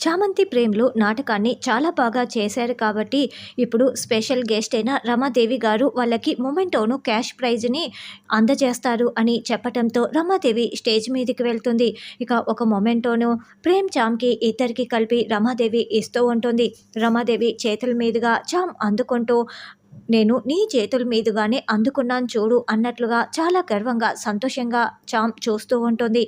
చామంతి ప్రేమలు నాటకాన్ని చాలా బాగా చేశారు కాబట్టి ఇప్పుడు స్పెషల్ గెస్ట్ అయిన రమాదేవి గారు వాళ్ళకి మొమెంటోను క్యాష్ ప్రైజ్ని అందజేస్తారు అని చెప్పటంతో రమాదేవి స్టేజ్ మీదకి వెళ్తుంది. ఇక ఒక మొమెంటోను ప్రేమ్ చామ్కి ఇద్దరికి కలిపి రమాదేవి ఇస్తూ ఉంటుంది. రమాదేవి చేతుల మీదుగా చామ్ అందుకుంటూ నేను నీ చేతుల మీదుగానే అందుకున్నాను చూడు అన్నట్లుగా చాలా గర్వంగా సంతోషంగా చామ్ చూస్తూ ఉంటుంది.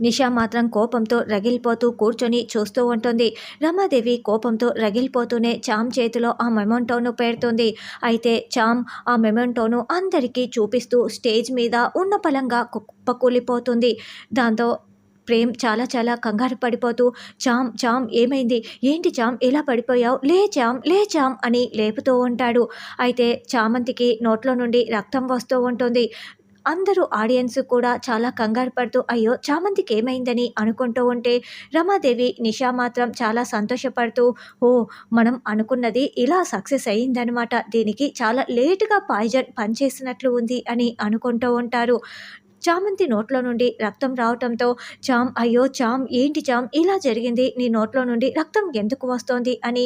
నిషా మాత్రం కోపంతో రగిలిపోతూ కూర్చొని చూస్తూ ఉంటుంది. రమాదేవి కోపంతో రగిలిపోతూనే చామ్ చేతిలో ఆ మెమెంటోను పెడుతుంది. అయితే చామ్ ఆ మెమెంటోను అందరికీ చూపిస్తూ స్టేజ్ మీద ఉన్న పలంగా కుప్పకూలిపోతుంది. దాంతో ప్రేమ్ చాలా చాలా కంగారు పడిపోతూ చామ్ చామ్ ఏమైంది, ఏంటి చామ్ ఇలా పడిపోయావు, లే చామ్ అని లేపుతూ ఉంటాడు. అయితే చామంతికి నోట్లో నుండి రక్తం వస్తూ ఉంటుంది. అందరూ ఆడియన్స్ కూడా చాలా కంగారు పడుతూ అయ్యో చామంతికి ఏమైందని అనుకుంటూ ఉంటే రమాదేవి నిషా మాత్రం చాలా సంతోషపడుతూ ఓ మనం అనుకున్నది ఇలా సక్సెస్ అయ్యిందనమాట, దీనికి చాలా లేటుగా పాయిజన్ పనిచేసినట్లు ఉంది అని అనుకుంటూ ఉంటారు. చామంతి నోట్లో నుండి రక్తం రావటంతో చామ్ అయ్యో చామ్ ఏంటి చామ్ ఇలా జరిగింది, నీ నోట్లో నుండి రక్తం ఎందుకు వస్తోంది అని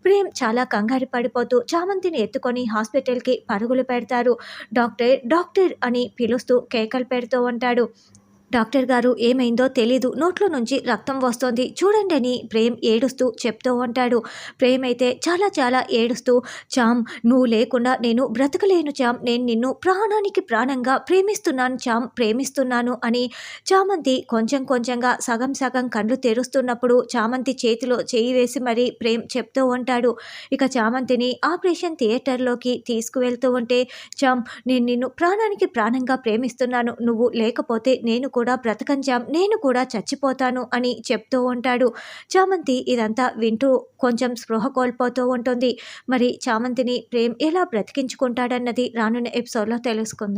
ప్రేమ్ చాలా కంగారు పడిపోతూ చామంతిని ఎత్తుకొని హాస్పిటల్కి పరుగులు పెడతారు. డాక్టర్ డాక్టర్ అని పిలుస్తూ కేకలు పెడుతూ ఉంటాడు. డాక్టర్ గారు ఏమైందో తెలీదు, నోట్లో నుంచి రక్తం వస్తోంది చూడండి అని ప్రేమ్ ఏడుస్తూ చెప్తూ ఉంటాడు. ప్రేమ్ అయితే చాలా చాలా ఏడుస్తూ చామ్ నువ్వు లేకుండా నేను బ్రతకలేను చామ్, నేను నిన్ను ప్రాణానికి ప్రాణంగా ప్రేమిస్తున్నాను చామ్, ప్రేమిస్తున్నాను అని చామంతి కొంచెం కొంచెంగా సగం సగం కళ్ళు తెరుస్తున్నప్పుడు చామంతి చేతిలో చేయి వేసి మరీ ప్రేమ్ చెప్తూ ఉంటాడు. ఇక చామంతిని ఆపరేషన్ థియేటర్లోకి తీసుకువెళ్తూ ఉంటే చామ్ నేను నిన్ను ప్రాణానికి ప్రాణంగా ప్రేమిస్తున్నాను, నువ్వు లేకపోతే నేను కూడా బ్రతకను చామ్, నేను కూడా చచ్చిపోతాను అని చెప్తూ ఉంటాడు. చామంతి ఇదంతా వింటూ కొంచెం స్పృహ కోల్పోతూ ఉంటుంది. మరి చామంతిని ప్రేమ్ ఎలా బ్రతికించుకుంటాడన్నది రానున్న ఎపిసోడ్లో తెలుసుకుందాం.